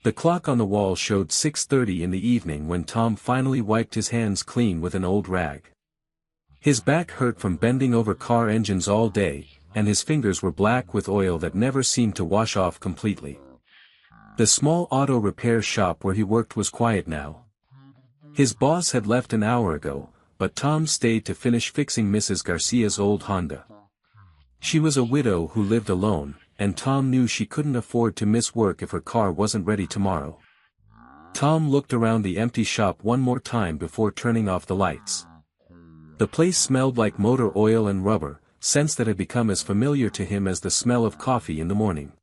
The clock on the wall showed 6:30 in the evening when Tom finally wiped his hands clean with an old rag. His back hurt from bending over car engines all day, and his fingers were black with oil that never seemed to wash off completely. The small auto repair shop where he worked was quiet now. His boss had left an hour ago, but Tom stayed to finish fixing Mrs. Garcia's old Honda. She was a widow who lived alone, and Tom knew she couldn't afford to miss work if her car wasn't ready tomorrow. Tom looked around the empty shop one more time before turning off the lights. The place smelled like motor oil and rubber, scents that had become as familiar to him as the smell of coffee in the morning.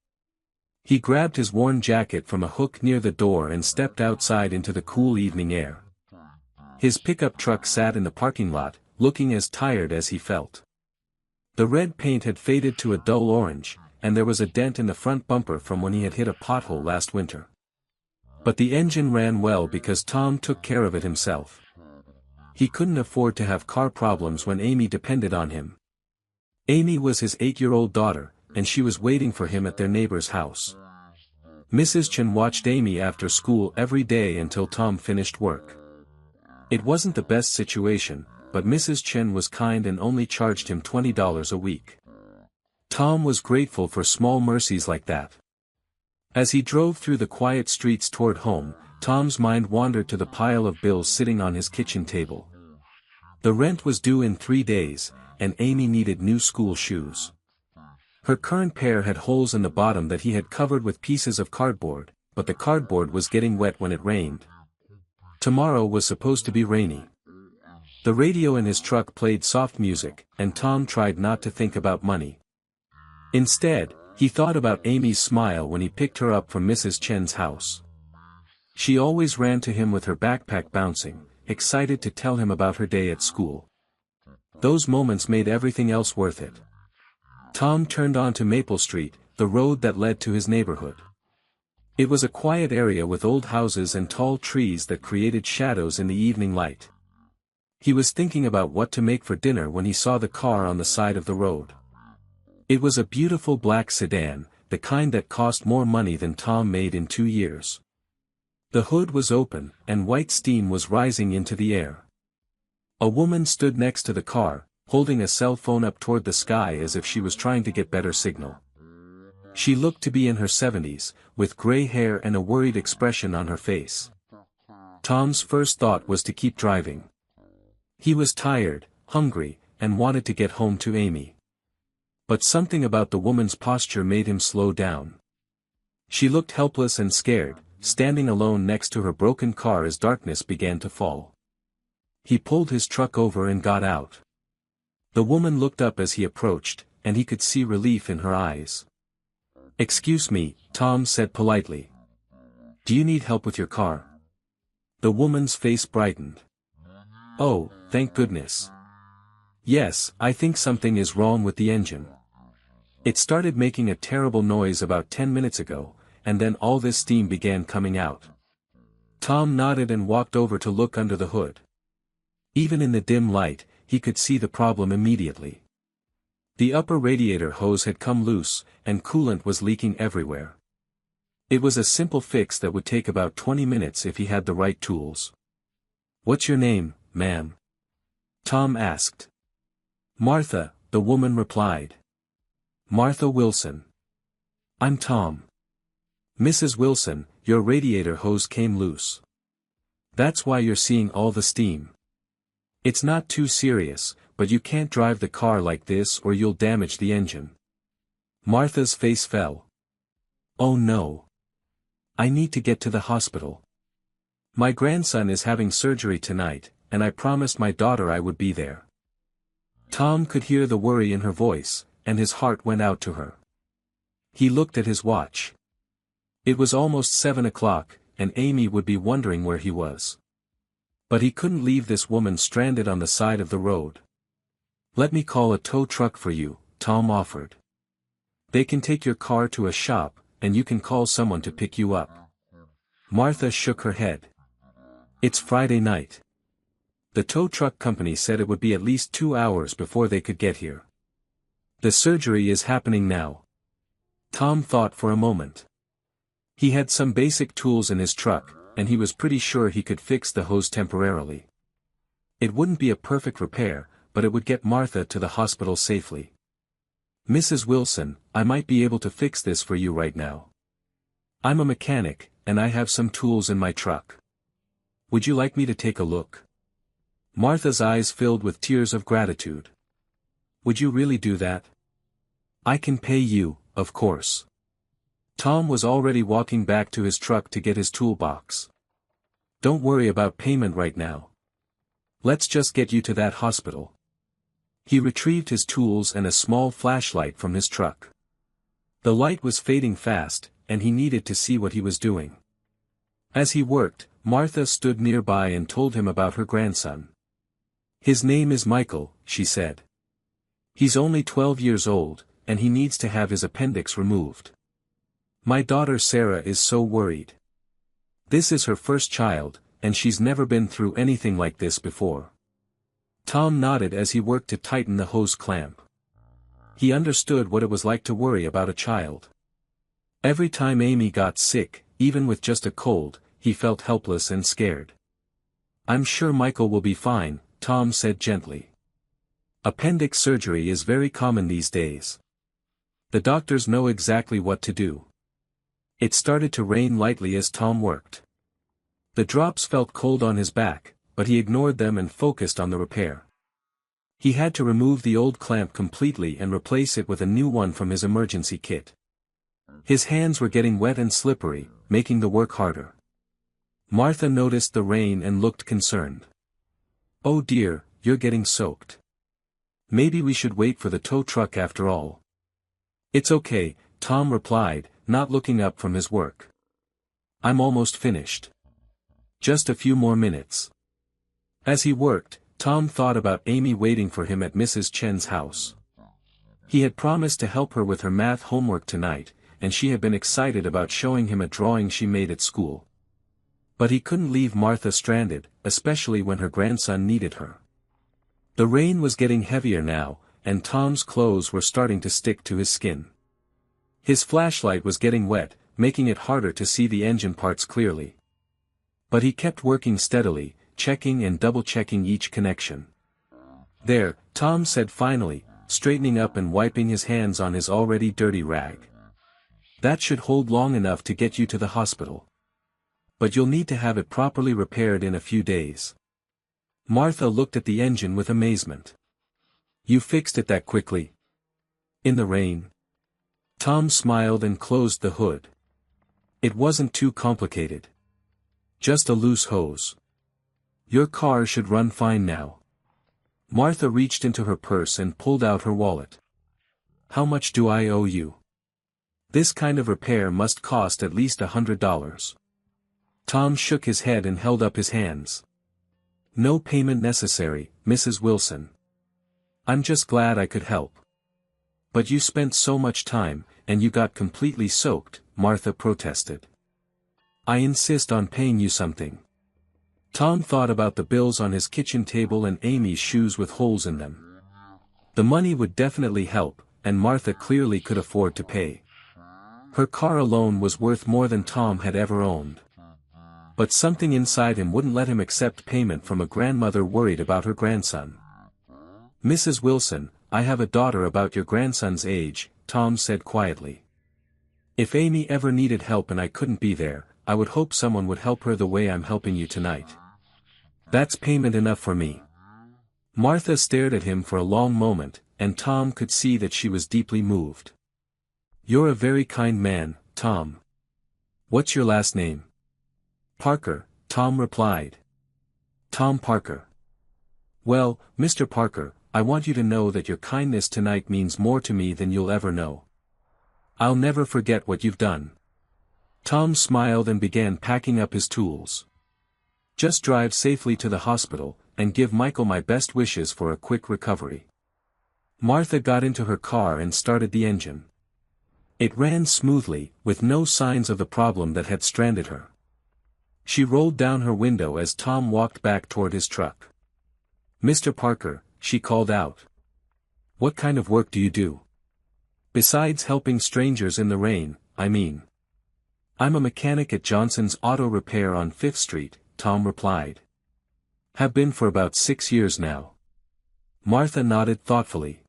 He grabbed his worn jacket from a hook near the door and stepped outside into the cool evening air. His pickup truck sat in the parking lot, looking as tired as he felt. The red paint had faded to a dull orange, and there was a dent in the front bumper from when he had hit a pothole last winter. But the engine ran well because Tom took care of it himself. He couldn't afford to have car problems when Amy depended on him. Amy was his 8-year-old daughter, and she was waiting for him at their neighbor's house. Mrs. Chen watched Amy after school every day until Tom finished work. It wasn't the best situation, but Mrs. Chen was kind and only charged him $20 a week. Tom was grateful for small mercies like that. As he drove through the quiet streets toward home, Tom's mind wandered to the pile of bills sitting on his kitchen table. The rent was due in 3 days, and Amy needed new school shoes. Her current pair had holes in the bottom that he had covered with pieces of cardboard, but the cardboard was getting wet when it rained. Tomorrow was supposed to be rainy. The radio in his truck played soft music, and Tom tried not to think about money. Instead, he thought about Amy's smile when he picked her up from Mrs. Chen's house. She always ran to him with her backpack bouncing, excited to tell him about her day at school. Those moments made everything else worth it. Tom turned onto Maple Street, the road that led to his neighborhood. It was a quiet area with old houses and tall trees that created shadows in the evening light. He was thinking about what to make for dinner when he saw the car on the side of the road. It was a beautiful black sedan, the kind that cost more money than Tom made in 2 years. The hood was open, and white steam was rising into the air. A woman stood next to the car, holding a cell phone up toward the sky as if she was trying to get better signal. She looked to be in her 70s, with gray hair and a worried expression on her face. Tom's first thought was to keep driving. He was tired, hungry, and wanted to get home to Amy. But something about the woman's posture made him slow down. She looked helpless and scared, standing alone next to her broken car as darkness began to fall. He pulled his truck over and got out. The woman looked up as he approached, and he could see relief in her eyes. "Excuse me," Tom said politely. "Do you need help with your car?" The woman's face brightened. "Oh, thank goodness. Yes, I think something is wrong with the engine. It started making a terrible noise about 10 minutes ago, and then all this steam began coming out." Tom nodded and walked over to look under the hood. Even in the dim light, he could see the problem immediately. The upper radiator hose had come loose, and coolant was leaking everywhere. It was a simple fix that would take about 20 minutes if he had the right tools. "What's your name, ma'am?" Tom asked. "Martha," the woman replied. "Martha Wilson." "I'm Tom." "Mrs. Wilson, your radiator hose came loose. That's why you're seeing all the steam. It's not too serious, but you can't drive the car like this or you'll damage the engine." Martha's face fell. "Oh no. I need to get to the hospital. My grandson is having surgery tonight, and I promised my daughter I would be there." Tom could hear the worry in her voice, and his heart went out to her. He looked at his watch. It was almost 7 o'clock, and Amy would be wondering where he was. But he couldn't leave this woman stranded on the side of the road. "Let me call a tow truck for you," Tom offered. "They can take your car to a shop, and you can call someone to pick you up." Martha shook her head. "It's Friday night. The tow truck company said it would be at least 2 hours before they could get here. The surgery is happening now." Tom thought for a moment. He had some basic tools in his truck, and he was pretty sure he could fix the hose temporarily. It wouldn't be a perfect repair, but it would get Martha to the hospital safely. "Mrs. Wilson, I might be able to fix this for you right now. I'm a mechanic, and I have some tools in my truck. Would you like me to take a look?" Martha's eyes filled with tears of gratitude. "Would you really do that?" "I can pay you, of course." Tom was already walking back to his truck to get his toolbox. "Don't worry about payment right now. Let's just get you to that hospital." He retrieved his tools and a small flashlight from his truck. The light was fading fast, and he needed to see what he was doing. As he worked, Martha stood nearby and told him about her grandson. "His name is Michael," she said. "He's only 12 years old, and he needs to have his appendix removed. My daughter Sarah is so worried. This is her first child, and she's never been through anything like this before." Tom nodded as he worked to tighten the hose clamp. He understood what it was like to worry about a child. Every time Amy got sick, even with just a cold, he felt helpless and scared. "I'm sure Michael will be fine," Tom said gently. "Appendix surgery is very common these days. The doctors know exactly what to do." It started to rain lightly as Tom worked. The drops felt cold on his back, but he ignored them and focused on the repair. He had to remove the old clamp completely and replace it with a new one from his emergency kit. His hands were getting wet and slippery, making the work harder. Martha noticed the rain and looked concerned. "Oh dear, you're getting soaked. Maybe we should wait for the tow truck after all." "It's okay," Tom replied, not looking up from his work. "I'm almost finished. Just a few more minutes." As he worked, Tom thought about Amy waiting for him at Mrs. Chen's house. He had promised to help her with her math homework tonight, and she had been excited about showing him a drawing she made at school. But he couldn't leave Martha stranded, especially when her grandson needed her. The rain was getting heavier now, and Tom's clothes were starting to stick to his skin. His flashlight was getting wet, making it harder to see the engine parts clearly. But he kept working steadily, checking and double-checking each connection. "There," Tom said finally, straightening up and wiping his hands on his already dirty rag. "That should hold long enough to get you to the hospital. But you'll need to have it properly repaired in a few days." Martha looked at the engine with amazement. "You fixed it that quickly? In the rain?" Tom smiled and closed the hood. "It wasn't too complicated. Just a loose hose. Your car should run fine now." Martha reached into her purse and pulled out her wallet. "How much do I owe you? This kind of repair must cost at least $100. Tom shook his head and held up his hands. "No payment necessary, Mrs. Wilson. I'm just glad I could help." "But you spent so much time, and you got completely soaked," Martha protested. "I insist on paying you something." Tom thought about the bills on his kitchen table and Amy's shoes with holes in them. The money would definitely help, and Martha clearly could afford to pay. Her car alone was worth more than Tom had ever owned. But something inside him wouldn't let him accept payment from a grandmother worried about her grandson. "Mrs. Wilson, I have a daughter about your grandson's age," Tom said quietly. "If Amy ever needed help and I couldn't be there, I would hope someone would help her the way I'm helping you tonight. That's payment enough for me." Martha stared at him for a long moment, and Tom could see that she was deeply moved. "You're a very kind man, Tom. What's your last name?" "Parker," Tom replied. "Tom Parker. Well, Mr. Parker, I want you to know that your kindness tonight means more to me than you'll ever know. I'll never forget what you've done." Tom smiled and began packing up his tools. "Just drive safely to the hospital, and give Michael my best wishes for a quick recovery." Martha got into her car and started the engine. It ran smoothly, with no signs of the problem that had stranded her. She rolled down her window as Tom walked back toward his truck. "Mr. Parker," she called out. "What kind of work do you do? Besides helping strangers in the rain, I mean." I'm a mechanic at Johnson's Auto Repair on 5th Street, Tom replied. Have been for about 6 years now. Martha nodded thoughtfully.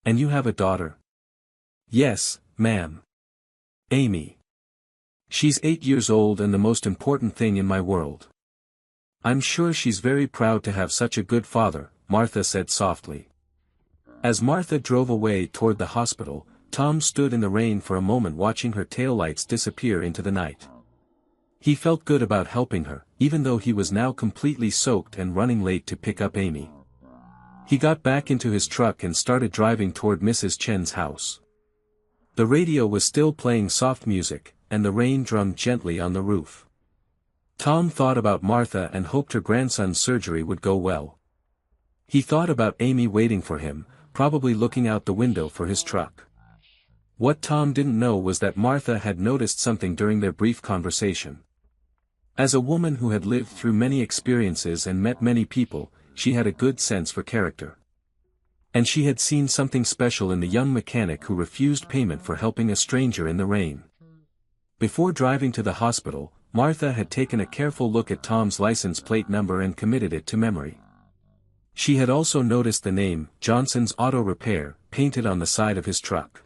And you have a daughter? Yes, ma'am. Amy. She's 8 years old and the most important thing in my world. I'm sure she's very proud to have such a good father, Martha said softly. As Martha drove away toward the hospital, Tom stood in the rain for a moment watching her taillights disappear into the night. He felt good about helping her, even though he was now completely soaked and running late to pick up Amy. He got back into his truck and started driving toward Mrs. Chen's house. The radio was still playing soft music, and the rain drummed gently on the roof. Tom thought about Martha and hoped her grandson's surgery would go well. He thought about Amy waiting for him, probably looking out the window for his truck. What Tom didn't know was that Martha had noticed something during their brief conversation. As a woman who had lived through many experiences and met many people, she had a good sense for character. And she had seen something special in the young mechanic who refused payment for helping a stranger in the rain. Before driving to the hospital, Martha had taken a careful look at Tom's license plate number and committed it to memory. She had also noticed the name, Johnson's Auto Repair, painted on the side of his truck.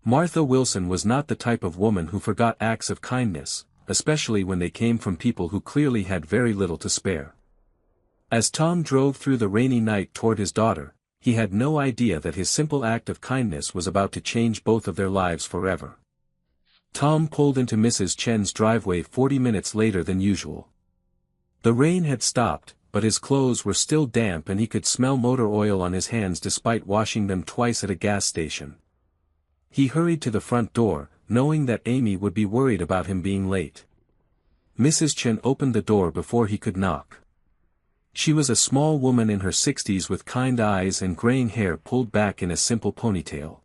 Martha Wilson was not the type of woman who forgot acts of kindness, especially when they came from people who clearly had very little to spare. As Tom drove through the rainy night toward his daughter, he had no idea that his simple act of kindness was about to change both of their lives forever. Tom pulled into Mrs. Chen's driveway 40 minutes later than usual. The rain had stopped, but his clothes were still damp and he could smell motor oil on his hands despite washing them twice at a gas station. He hurried to the front door, knowing that Amy would be worried about him being late. Mrs. Chen opened the door before he could knock. She was a small woman in her 60s with kind eyes and graying hair pulled back in a simple ponytail.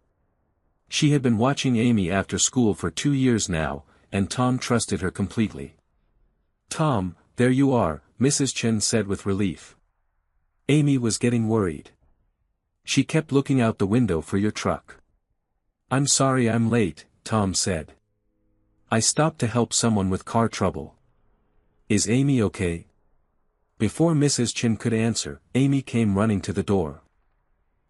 She had been watching Amy after school for 2 years now, and Tom trusted her completely. "Tom, there you are," Mrs. Chen said with relief. Amy was getting worried. "She kept looking out the window for your truck." "I'm sorry I'm late," Tom said. "I stopped to help someone with car trouble." "Is Amy okay?" Before Mrs. Chen could answer, Amy came running to the door.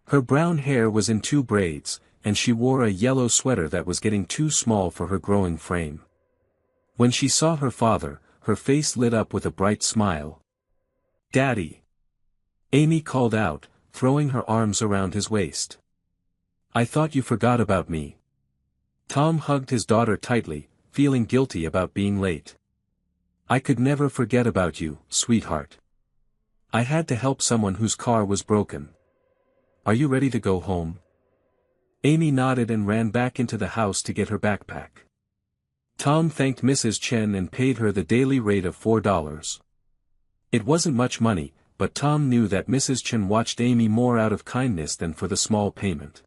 Her brown hair was in 2 braids, and she wore a yellow sweater that was getting too small for her growing frame. When she saw her father, her face lit up with a bright smile. "Daddy!" Amy called out, throwing her arms around his waist. "I thought you forgot about me." Tom hugged his daughter tightly, feeling guilty about being late. "I could never forget about you, sweetheart. I had to help someone whose car was broken. Are you ready to go home?" Amy nodded and ran back into the house to get her backpack. Tom thanked Mrs. Chen and paid her the daily rate of $4. It wasn't much money, but Tom knew that Mrs. Chen watched Amy more out of kindness than for the small payment.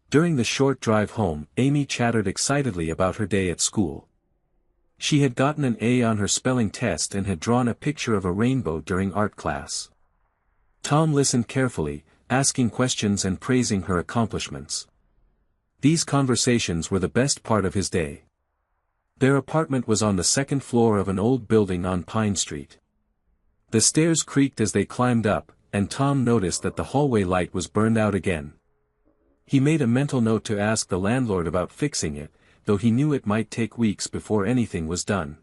During the short drive home, Amy chattered excitedly about her day at school. She had gotten an A on her spelling test and had drawn a picture of a rainbow during art class. Tom listened carefully, asking questions and praising her accomplishments. These conversations were the best part of his day. Their apartment was on the 2nd floor of an old building on Pine Street. The stairs creaked as they climbed up, and Tom noticed that the hallway light was burned out again. He made a mental note to ask the landlord about fixing it, though he knew it might take weeks before anything was done.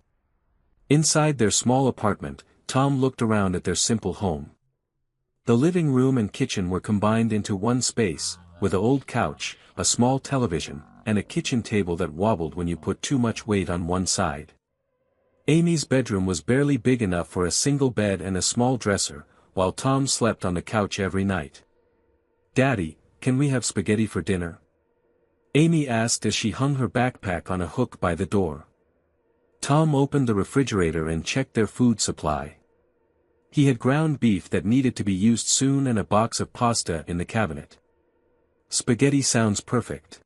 Inside their small apartment, Tom looked around at their simple home. The living room and kitchen were combined into one space, with an old couch, a small television, and a kitchen table that wobbled when you put too much weight on one side. Amy's bedroom was barely big enough for a single bed and a small dresser, while Tom slept on the couch every night. "Daddy, can we have spaghetti for dinner?" Amy asked as she hung her backpack on a hook by the door. Tom opened the refrigerator and checked their food supply. He had ground beef that needed to be used soon and a box of pasta in the cabinet. "Spaghetti sounds perfect.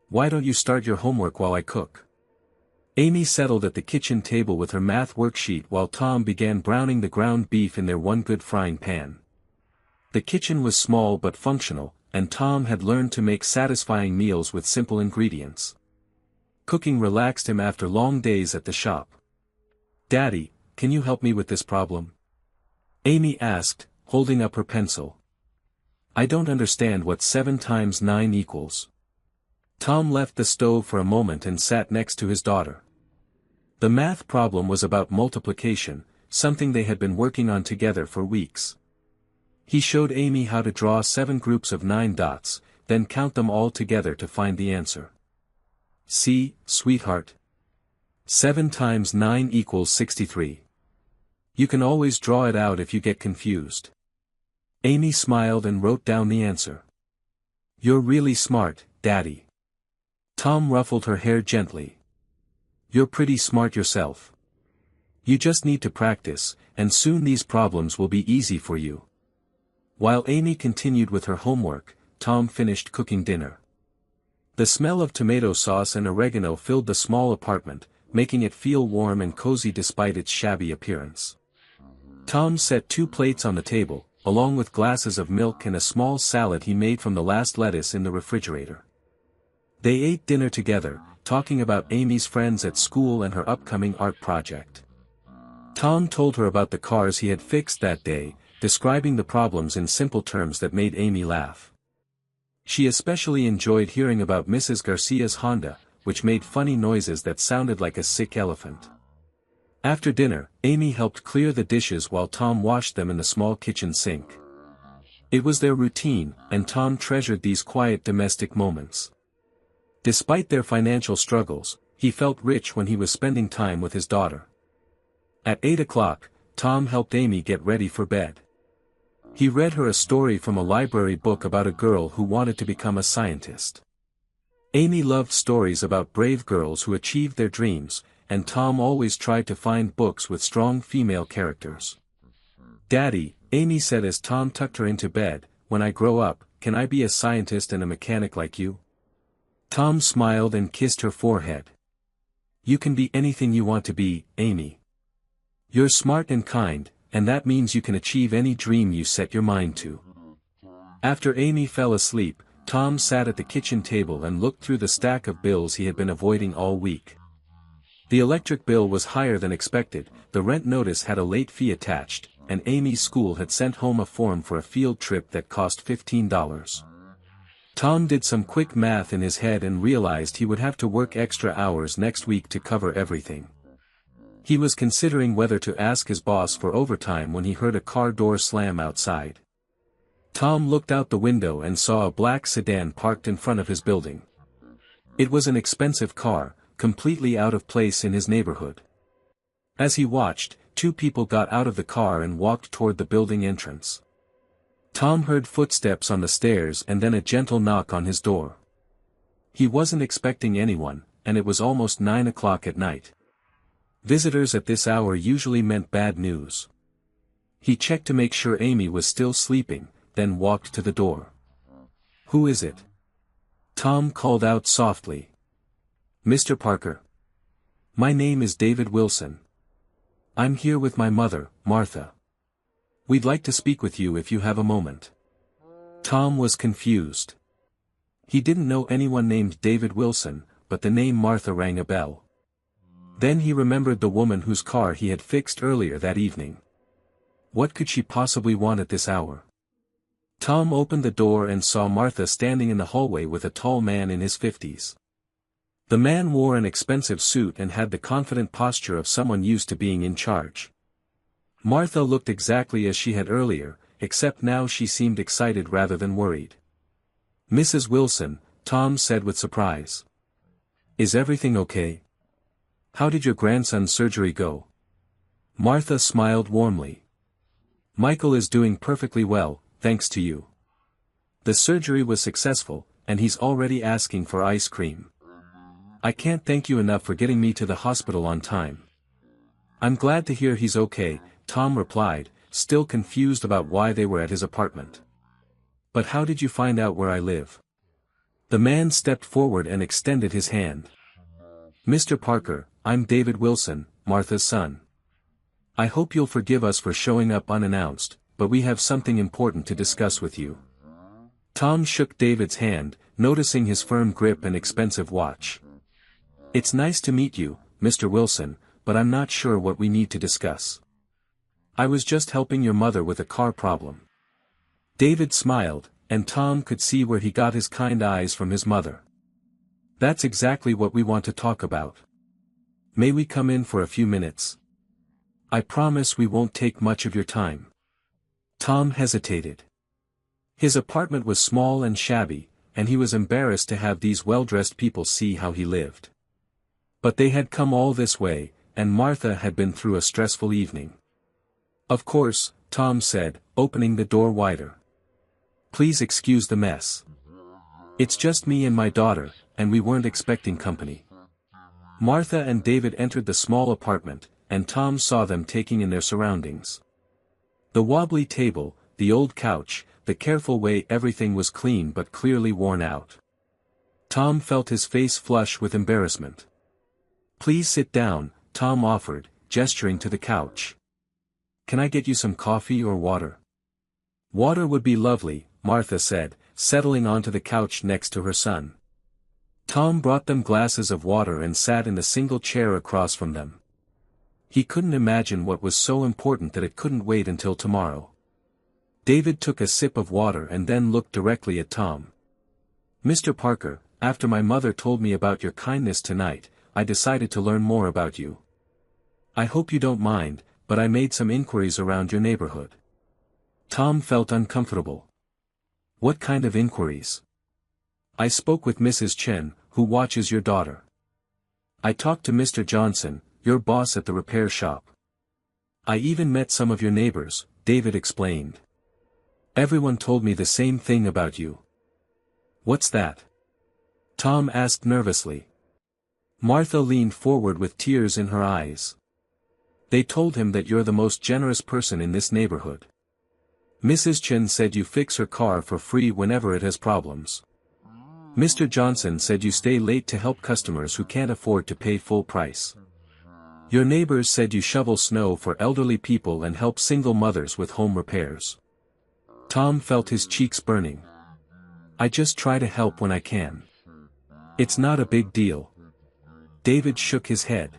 Why don't you start your homework while I cook?" Amy settled at the kitchen table with her math worksheet while Tom began browning the ground beef in their one good frying pan. The kitchen was small but functional, and Tom had learned to make satisfying meals with simple ingredients. Cooking relaxed him after long days at the shop. "Daddy, can you help me with this problem?" Amy asked, holding up her pencil. "I don't understand what 7 times 9 equals." Tom left the stove for a moment and sat next to his daughter. The math problem was about multiplication, something they had been working on together for weeks. He showed Amy how to draw 7 groups of 9 dots, then count them all together to find the answer. "See, sweetheart. 7 times 9 equals 63. You can always draw it out if you get confused." Amy smiled and wrote down the answer. "You're really smart, Daddy." Tom ruffled her hair gently. "You're pretty smart yourself. You just need to practice, and soon these problems will be easy for you." While Amy continued with her homework, Tom finished cooking dinner. The smell of tomato sauce and oregano filled the small apartment, making it feel warm and cozy despite its shabby appearance. Tom set 2 plates on the table, along with glasses of milk and a small salad he made from the last lettuce in the refrigerator. They ate dinner together, talking about Amy's friends at school and her upcoming art project. Tom told her about the cars he had fixed that day, describing the problems in simple terms that made Amy laugh. She especially enjoyed hearing about Mrs. Garcia's Honda, which made funny noises that sounded like a sick elephant. After dinner, Amy helped clear the dishes while Tom washed them in the small kitchen sink. It was their routine, and Tom treasured these quiet domestic moments. Despite their financial struggles, he felt rich when he was spending time with his daughter. At 8 o'clock, Tom helped Amy get ready for bed. He read her a story from a library book about a girl who wanted to become a scientist. Amy loved stories about brave girls who achieved their dreams, and Tom always tried to find books with strong female characters. "Daddy," Amy said as Tom tucked her into bed, "when I grow up, can I be a scientist and a mechanic like you?" Tom smiled and kissed her forehead. "You can be anything you want to be, Amy. You're smart and kind, and that means you can achieve any dream you set your mind to." After Amy fell asleep, Tom sat at the kitchen table and looked through the stack of bills he had been avoiding all week. The electric bill was higher than expected, the rent notice had a late fee attached, and Amy's school had sent home a form for a field trip that cost $15. Tom did some quick math in his head and realized he would have to work extra hours next week to cover everything. He was considering whether to ask his boss for overtime when he heard a car door slam outside. Tom looked out the window and saw a black sedan parked in front of his building. It was an expensive car, completely out of place in his neighborhood. As he watched, 2 people got out of the car and walked toward the building entrance. Tom heard footsteps on the stairs and then a gentle knock on his door. He wasn't expecting anyone, and it was almost 9 o'clock at night. Visitors at this hour usually meant bad news. He checked to make sure Amy was still sleeping, then walked to the door. "Who is it?" Tom called out softly. "Mr. Parker. My name is David Wilson. I'm here with my mother, Martha. We'd like to speak with you if you have a moment." Tom was confused. He didn't know anyone named David Wilson, but the name Martha rang a bell. Then he remembered the woman whose car he had fixed earlier that evening. What could she possibly want at this hour? Tom opened the door and saw Martha standing in the hallway with a tall man in his 50s. The man wore an expensive suit and had the confident posture of someone used to being in charge. Martha looked exactly as she had earlier, except now she seemed excited rather than worried. "Mrs. Wilson," Tom said with surprise. "Is everything okay? How did your grandson's surgery go?" Martha smiled warmly. "Michael is doing perfectly well, thanks to you. The surgery was successful, and he's already asking for ice cream. I can't thank you enough for getting me to the hospital on time." "I'm glad to hear he's okay," Tom replied, still confused about why they were at his apartment. "But how did you find out where I live?" The man stepped forward and extended his hand. "Mr. Parker, I'm David Wilson, Martha's son. I hope you'll forgive us for showing up unannounced, but we have something important to discuss with you." Tom shook David's hand, noticing his firm grip and expensive watch. It's nice to meet you, Mr. Wilson, but I'm not sure what we need to discuss. I was just helping your mother with a car problem. David smiled, and Tom could see where he got his kind eyes from his mother. That's exactly what we want to talk about. May we come in for a few minutes? I promise we won't take much of your time. Tom hesitated. His apartment was small and shabby, and he was embarrassed to have these well-dressed people see how he lived. But they had come all this way, and Martha had been through a stressful evening. Of course, Tom said, opening the door wider. Please excuse the mess. It's just me and my daughter, and we weren't expecting company. Martha and David entered the small apartment, and Tom saw them taking in their surroundings. The wobbly table, the old couch, the careful way everything was clean but clearly worn out. Tom felt his face flush with embarrassment. Please sit down, Tom offered, gesturing to the couch. Can I get you some coffee or water? Water would be lovely, Martha said, settling onto the couch next to her son. Tom brought them glasses of water and sat in the single chair across from them. He couldn't imagine what was so important that it couldn't wait until tomorrow. David took a sip of water and then looked directly at Tom. Mr. Parker, after my mother told me about your kindness tonight, I decided to learn more about you. I hope you don't mind, but I made some inquiries around your neighborhood. Tom felt uncomfortable. What kind of inquiries? I spoke with Mrs. Chen, who watches your daughter. I talked to Mr. Johnson, your boss at the repair shop. I even met some of your neighbors, David explained. Everyone told me the same thing about you. What's that? Tom asked nervously. Martha leaned forward with tears in her eyes. They told him that you're the most generous person in this neighborhood. Mrs. Chen said you fix her car for free whenever it has problems. Mr. Johnson said you stay late to help customers who can't afford to pay full price. Your neighbors said you shovel snow for elderly people and help single mothers with home repairs. Tom felt his cheeks burning. I just try to help when I can. It's not a big deal. David shook his head.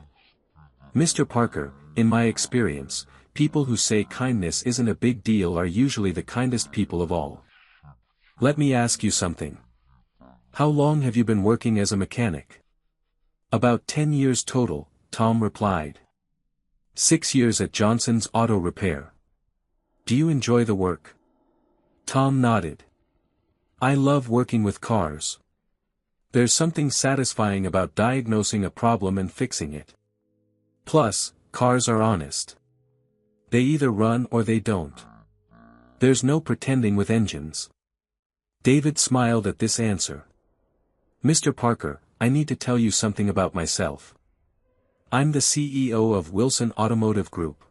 Mr. Parker, in my experience, people who say kindness isn't a big deal are usually the kindest people of all. Let me ask you something. How long have you been working as a mechanic? About 10 years total, Tom replied. 6 years at Johnson's Auto Repair. Do you enjoy the work? Tom nodded. I love working with cars. There's something satisfying about diagnosing a problem and fixing it. Plus, cars are honest. They either run or they don't. There's no pretending with engines. David smiled at this answer. Mr. Parker, I need to tell you something about myself. I'm the CEO of Wilson Automotive Group.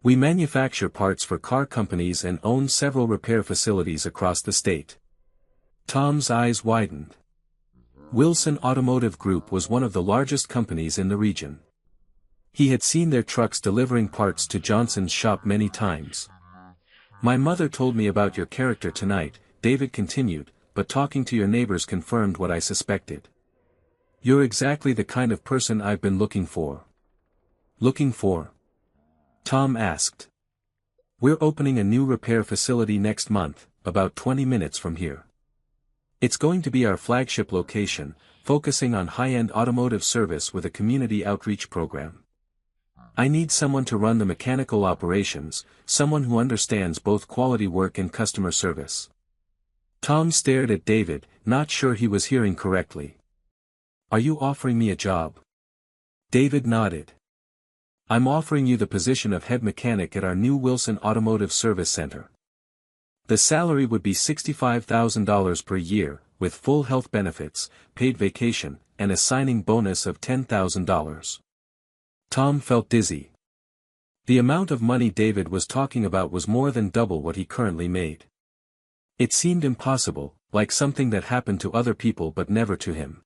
We manufacture parts for car companies and own several repair facilities across the state. Tom's eyes widened. Wilson Automotive Group was one of the largest companies in the region. He had seen their trucks delivering parts to Johnson's shop many times. My mother told me about your character tonight, David continued, but talking to your neighbors confirmed what I suspected. You're exactly the kind of person I've been looking for. Looking for? Tom asked. We're opening a new repair facility next month, about 20 minutes from here. It's going to be our flagship location, focusing on high-end automotive service with a community outreach program. I need someone to run the mechanical operations, someone who understands both quality work and customer service. Tom stared at David, not sure he was hearing correctly. Are you offering me a job? David nodded. I'm offering you the position of head mechanic at our new Wilson Automotive Service Center. The salary would be $65,000 per year, with full health benefits, paid vacation, and a signing bonus of $10,000. Tom felt dizzy. The amount of money David was talking about was more than double what he currently made. It seemed impossible, like something that happened to other people but never to him.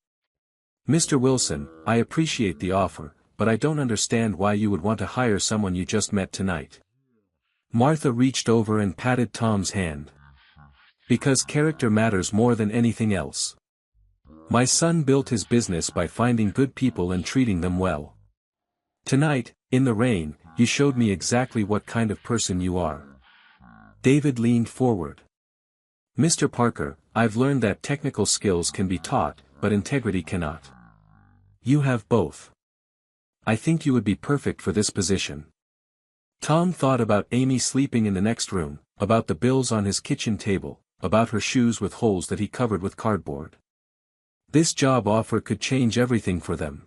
Mr. Wilson, I appreciate the offer, but I don't understand why you would want to hire someone you just met tonight. Martha reached over and patted Tom's hand. Because character matters more than anything else. My son built his business by finding good people and treating them well. Tonight, in the rain, you showed me exactly what kind of person you are. David leaned forward. Mr. Parker, I've learned that technical skills can be taught, but integrity cannot. You have both. I think you would be perfect for this position. Tom thought about Amy sleeping in the next room, about the bills on his kitchen table, about her shoes with holes that he covered with cardboard. This job offer could change everything for them.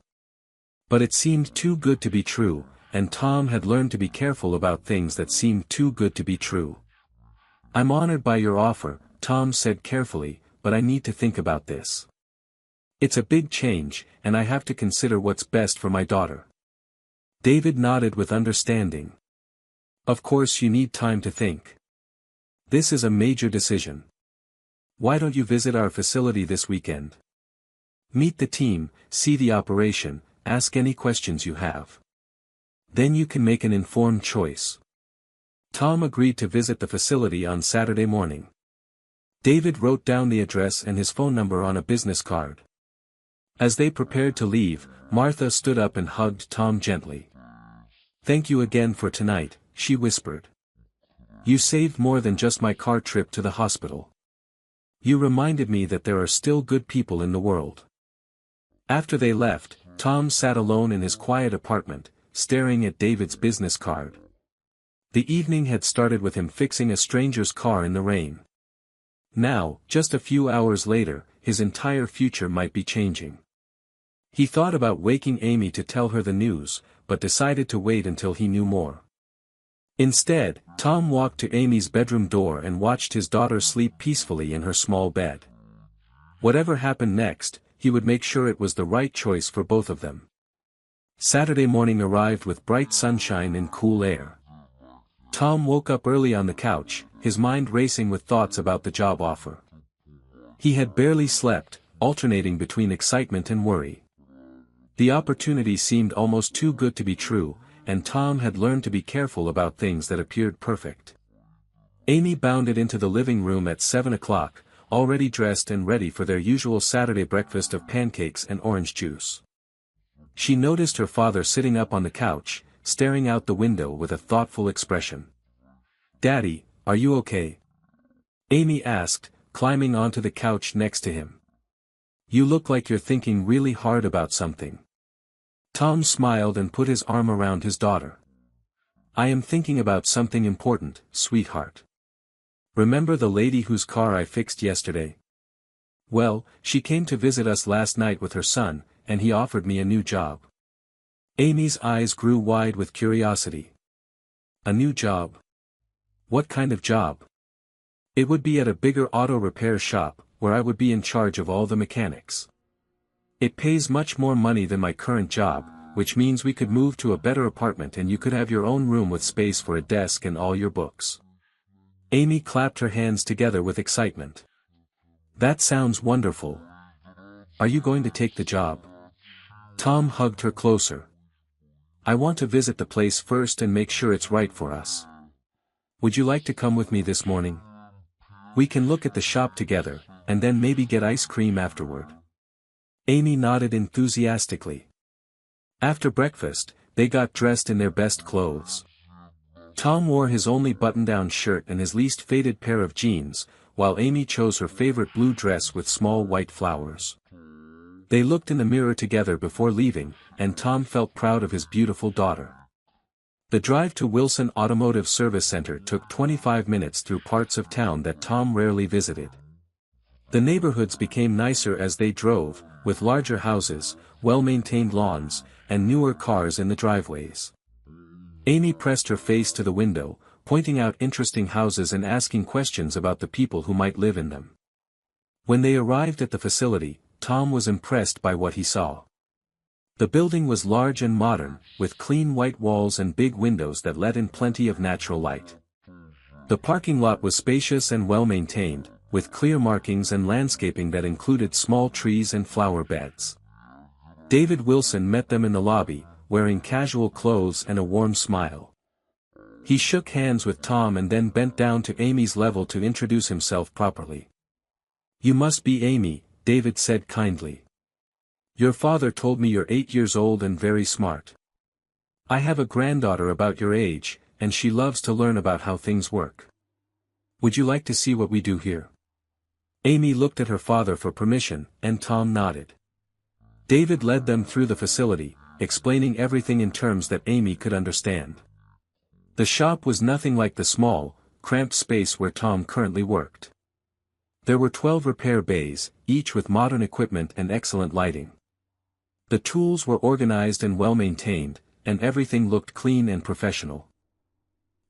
But it seemed too good to be true, and Tom had learned to be careful about things that seemed too good to be true. I'm honored by your offer, Tom said carefully, but I need to think about this. It's a big change, and I have to consider what's best for my daughter. David nodded with understanding. Of course you need time to think. This is a major decision. Why don't you visit our facility this weekend? Meet the team, see the operation, ask any questions you have. Then you can make an informed choice. Tom agreed to visit the facility on Saturday morning. David wrote down the address and his phone number on a business card. As they prepared to leave, Martha stood up and hugged Tom gently. Thank you again for tonight, she whispered. You saved more than just my car trip to the hospital. You reminded me that there are still good people in the world. After they left, Tom sat alone in his quiet apartment, staring at David's business card. The evening had started with him fixing a stranger's car in the rain. Now, just a few hours later, his entire future might be changing. He thought about waking Amy to tell her the news, but decided to wait until he knew more. Instead, Tom walked to Amy's bedroom door and watched his daughter sleep peacefully in her small bed. Whatever happened next, he would make sure it was the right choice for both of them. Saturday morning arrived with bright sunshine and cool air. Tom woke up early on the couch, his mind racing with thoughts about the job offer. He had barely slept, alternating between excitement and worry. The opportunity seemed almost too good to be true, and Tom had learned to be careful about things that appeared perfect. Amy bounded into the living room at 7 o'clock, already dressed and ready for their usual Saturday breakfast of pancakes and orange juice. She noticed her father sitting up on the couch, staring out the window with a thoughtful expression. Daddy, are you okay? Amy asked, climbing onto the couch next to him. You look like you're thinking really hard about something. Tom smiled and put his arm around his daughter. I am thinking about something important, sweetheart. Remember the lady whose car I fixed yesterday? Well, she came to visit us last night with her son, and he offered me a new job. Amy's eyes grew wide with curiosity. A new job? What kind of job? It would be at a bigger auto repair shop, where I would be in charge of all the mechanics. It pays much more money than my current job, which means we could move to a better apartment and you could have your own room with space for a desk and all your books. Amy clapped her hands together with excitement. That sounds wonderful. Are you going to take the job? Tom hugged her closer. I want to visit the place first and make sure it's right for us. Would you like to come with me this morning? We can look at the shop together, and then maybe get ice cream afterward. Amy nodded enthusiastically. After breakfast, they got dressed in their best clothes. Tom wore his only button-down shirt and his least faded pair of jeans, while Amy chose her favorite blue dress with small white flowers. They looked in the mirror together before leaving, and Tom felt proud of his beautiful daughter. The drive to Wilson Automotive Service Center took 25 minutes through parts of town that Tom rarely visited. The neighborhoods became nicer as they drove, with larger houses, well-maintained lawns, and newer cars in the driveways. Amy pressed her face to the window, pointing out interesting houses and asking questions about the people who might live in them. When they arrived at the facility, Tom was impressed by what he saw. The building was large and modern, with clean white walls and big windows that let in plenty of natural light. The parking lot was spacious and well-maintained, with clear markings and landscaping that included small trees and flower beds. David Wilson met them in the lobby, wearing casual clothes and a warm smile. He shook hands with Tom and then bent down to Amy's level to introduce himself properly. You must be Amy, David said kindly. Your father told me you're 8 years old and very smart. I have a granddaughter about your age, and she loves to learn about how things work. Would you like to see what we do here? Amy looked at her father for permission, and Tom nodded. David led them through the facility, explaining everything in terms that Amy could understand. The shop was nothing like the small, cramped space where Tom currently worked. There were 12 repair bays, each with modern equipment and excellent lighting. The tools were organized and well maintained, and everything looked clean and professional.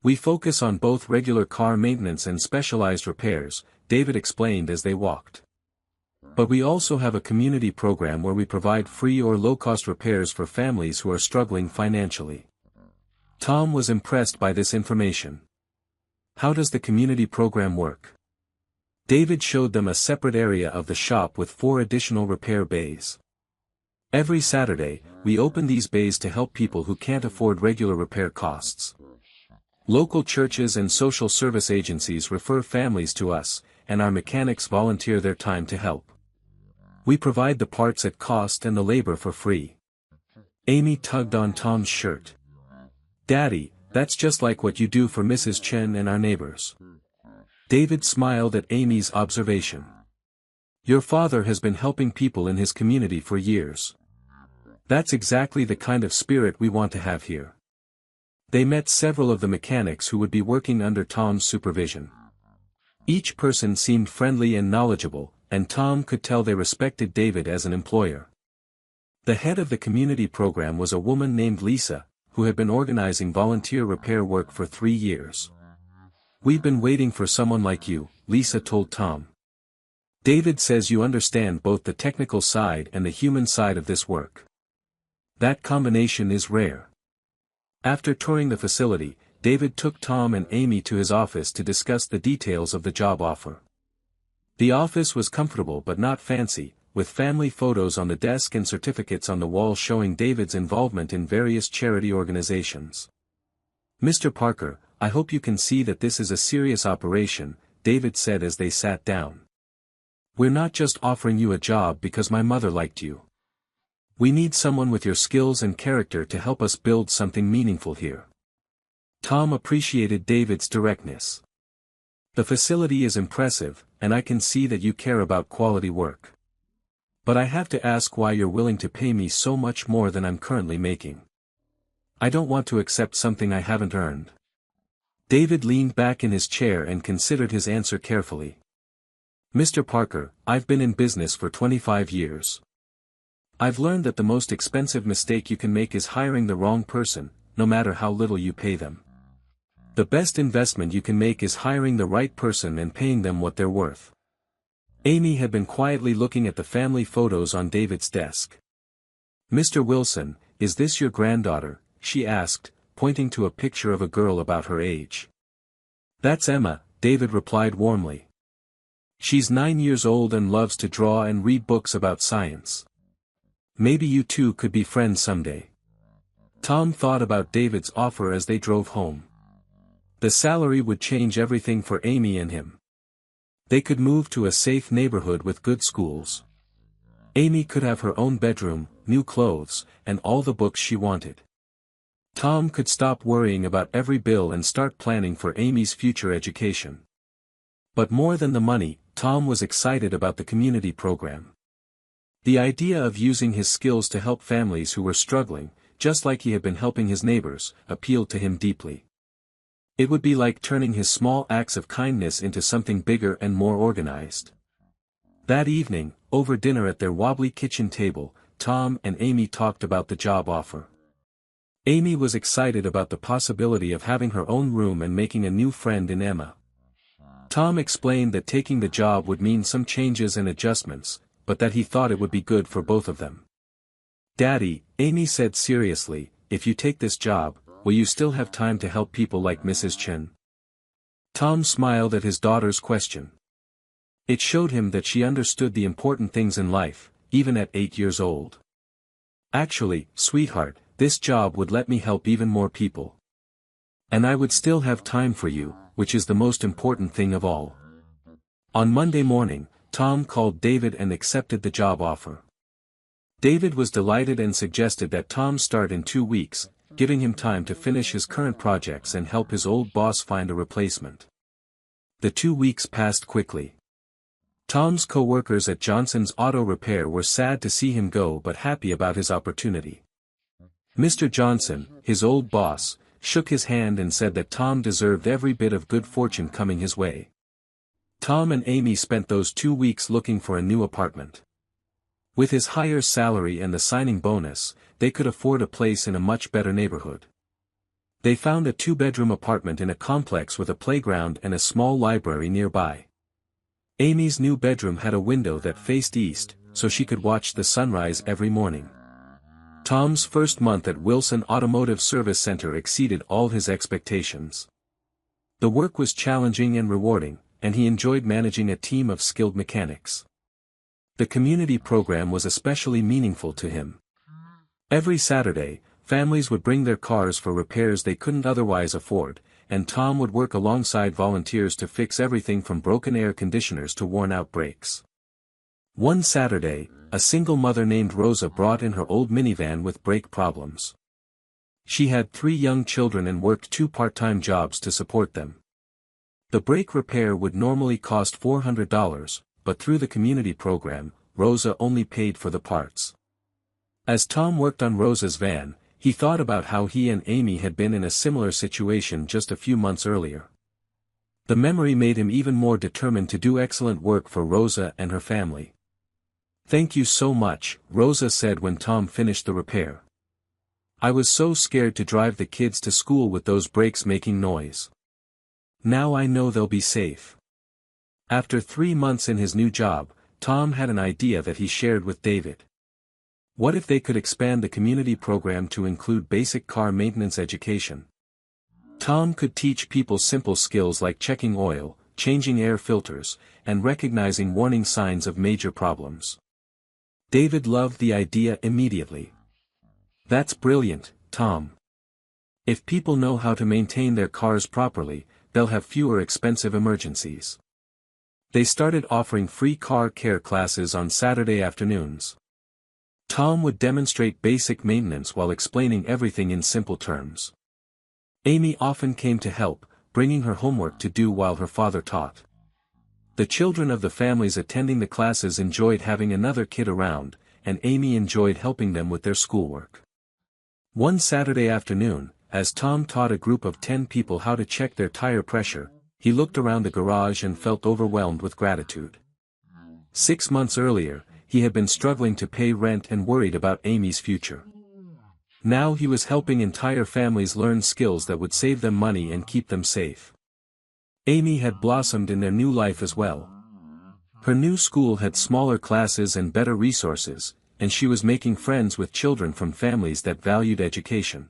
We focus on both regular car maintenance and specialized repairs, David explained as they walked. But we also have a community program where we provide free or low-cost repairs for families who are struggling financially. Tom was impressed by this information. How does the community program work? David showed them a separate area of the shop with 4 additional repair bays. Every Saturday, we open these bays to help people who can't afford regular repair costs. Local churches and social service agencies refer families to us, and our mechanics volunteer their time to help. We provide the parts at cost and the labor for free. Amy tugged on Tom's shirt. Daddy, that's just like what you do for Mrs. Chen and our neighbors. David smiled at Amy's observation. Your father has been helping people in his community for years. That's exactly the kind of spirit we want to have here. They met several of the mechanics who would be working under Tom's supervision. Each person seemed friendly and knowledgeable, and Tom could tell they respected David as an employer. The head of the community program was a woman named Lisa, who had been organizing volunteer repair work for 3 years. We've been waiting for someone like you, Lisa told Tom. David says you understand both the technical side and the human side of this work. That combination is rare. After touring the facility, David took Tom and Amy to his office to discuss the details of the job offer. The office was comfortable but not fancy, with family photos on the desk and certificates on the wall showing David's involvement in various charity organizations. Mr. Parker, I hope you can see that this is a serious operation, David said as they sat down. We're not just offering you a job because my mother liked you. We need someone with your skills and character to help us build something meaningful here. Tom appreciated David's directness. The facility is impressive, and I can see that you care about quality work. But I have to ask why you're willing to pay me so much more than I'm currently making. I don't want to accept something I haven't earned. David leaned back in his chair and considered his answer carefully. Mr. Parker, I've been in business for 25 years. I've learned that the most expensive mistake you can make is hiring the wrong person, no matter how little you pay them. The best investment you can make is hiring the right person and paying them what they're worth. Amy had been quietly looking at the family photos on David's desk. Mr. Wilson, is this your granddaughter? She asked, pointing to a picture of a girl about her age. That's Emma, David replied warmly. She's 9 years old and loves to draw and read books about science. Maybe you two could be friends someday. Tom thought about David's offer as they drove home. The salary would change everything for Amy and him. They could move to a safe neighborhood with good schools. Amy could have her own bedroom, new clothes, and all the books she wanted. Tom could stop worrying about every bill and start planning for Amy's future education. But more than the money, Tom was excited about the community program. The idea of using his skills to help families who were struggling, just like he had been helping his neighbors, appealed to him deeply. It would be like turning his small acts of kindness into something bigger and more organized. That evening, over dinner at their wobbly kitchen table, Tom and Amy talked about the job offer. Amy was excited about the possibility of having her own room and making a new friend in Emma. Tom explained that taking the job would mean some changes and adjustments, but that he thought it would be good for both of them. Daddy, Amy said seriously, if you take this job, will you still have time to help people like Mrs. Chen? Tom smiled at his daughter's question. It showed him that she understood the important things in life, even at 8 years old. Actually, sweetheart, this job would let me help even more people. And I would still have time for you, which is the most important thing of all. On Monday morning, Tom called David and accepted the job offer. David was delighted and suggested that Tom start in 2 weeks, giving him time to finish his current projects and help his old boss find a replacement. The 2 weeks passed quickly. Tom's co-workers at Johnson's Auto Repair were sad to see him go but happy about his opportunity. Mr. Johnson, his old boss, shook his hand and said that Tom deserved every bit of good fortune coming his way. Tom and Amy spent those 2 weeks looking for a new apartment. With his higher salary and the signing bonus, they could afford a place in a much better neighborhood. They found a 2-bedroom apartment in a complex with a playground and a small library nearby. Amy's new bedroom had a window that faced east, so she could watch the sunrise every morning. Tom's first month at Wilson Automotive Service Center exceeded all his expectations. The work was challenging and rewarding, and he enjoyed managing a team of skilled mechanics. The community program was especially meaningful to him. Every Saturday, families would bring their cars for repairs they couldn't otherwise afford, and Tom would work alongside volunteers to fix everything from broken air conditioners to worn-out brakes. One Saturday, a single mother named Rosa brought in her old minivan with brake problems. She had 3 young children and worked 2 part-time jobs to support them. The brake repair would normally cost $400, but through the community program, Rosa only paid for the parts. As Tom worked on Rosa's van, he thought about how he and Amy had been in a similar situation just a few months earlier. The memory made him even more determined to do excellent work for Rosa and her family. "Thank you so much," Rosa said when Tom finished the repair. "I was so scared to drive the kids to school with those brakes making noise. Now I know they'll be safe." After 3 months in his new job, Tom had an idea that he shared with David. What if they could expand the community program to include basic car maintenance education? Tom could teach people simple skills like checking oil, changing air filters, and recognizing warning signs of major problems. David loved the idea immediately. "That's brilliant, Tom. If people know how to maintain their cars properly, they'll have fewer expensive emergencies." They started offering free car care classes on Saturday afternoons. Tom would demonstrate basic maintenance while explaining everything in simple terms. Amy often came to help, bringing her homework to do while her father taught. The children of the families attending the classes enjoyed having another kid around, and Amy enjoyed helping them with their schoolwork. One Saturday afternoon, as Tom taught a group of 10 people how to check their tire pressure, he looked around the garage and felt overwhelmed with gratitude. 6 months earlier, he had been struggling to pay rent and worried about Amy's future. Now he was helping entire families learn skills that would save them money and keep them safe. Amy had blossomed in their new life as well. Her new school had smaller classes and better resources, and she was making friends with children from families that valued education.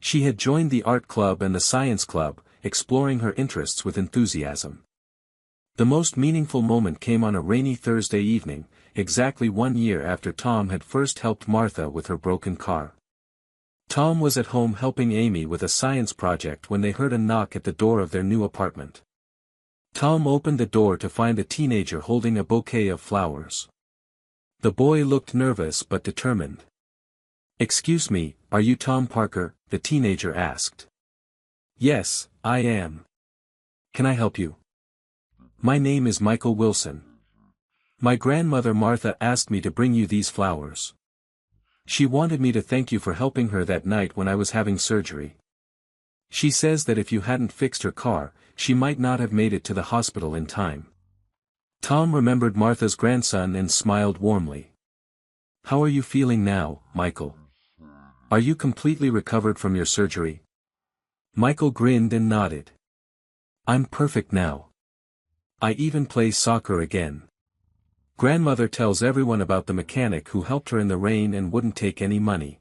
She had joined the art club and the science club, exploring her interests with enthusiasm. The most meaningful moment came on a rainy Thursday evening, exactly 1 year after Tom had first helped Martha with her broken car. Tom was at home helping Amy with a science project when they heard a knock at the door of their new apartment. Tom opened the door to find a teenager holding a bouquet of flowers. The boy looked nervous but determined. "Excuse me, are you Tom Parker?" the teenager asked. "Yes, I am. Can I help you?" "My name is Michael Wilson. My grandmother Martha asked me to bring you these flowers. She wanted me to thank you for helping her that night when I was having surgery. She says that if you hadn't fixed her car, she might not have made it to the hospital in time." Tom remembered Martha's grandson and smiled warmly. "How are you feeling now, Michael? Are you completely recovered from your surgery?" Michael grinned and nodded. "I'm perfect now. I even play soccer again. Grandmother tells everyone about the mechanic who helped her in the rain and wouldn't take any money.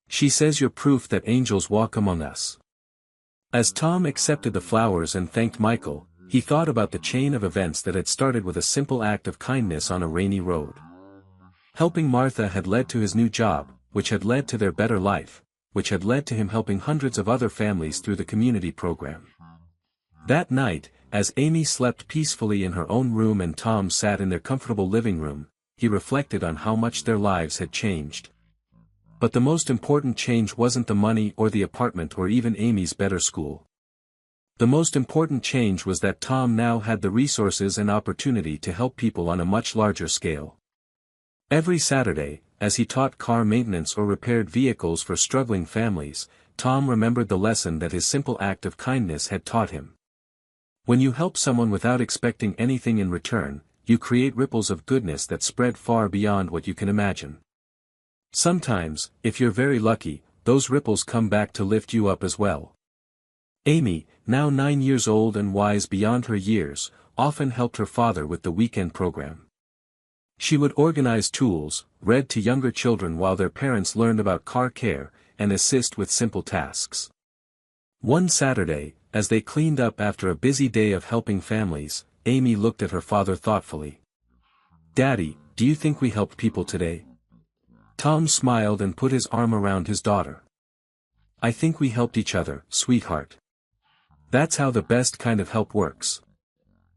She says you're proof that angels walk among us." As Tom accepted the flowers and thanked Michael, he thought about the chain of events that had started with a simple act of kindness on a rainy road. Helping Martha had led to his new job, which had led to their better life, which had led to him helping hundreds of other families through the community program. That night, as Amy slept peacefully in her own room and Tom sat in their comfortable living room, he reflected on how much their lives had changed. But the most important change wasn't the money or the apartment or even Amy's better school. The most important change was that Tom now had the resources and opportunity to help people on a much larger scale. Every Saturday, as he taught car maintenance or repaired vehicles for struggling families, Tom remembered the lesson that his simple act of kindness had taught him. When you help someone without expecting anything in return, you create ripples of goodness that spread far beyond what you can imagine. Sometimes, if you're very lucky, those ripples come back to lift you up as well. Amy, now 9 years old and wise beyond her years, often helped her father with the weekend program. She would organize tools, read to younger children while their parents learned about car care, and assist with simple tasks. One Saturday, as they cleaned up after a busy day of helping families, Amy looked at her father thoughtfully. "Daddy, do you think we helped people today?" Tom smiled and put his arm around his daughter. "I think we helped each other, sweetheart. That's how the best kind of help works."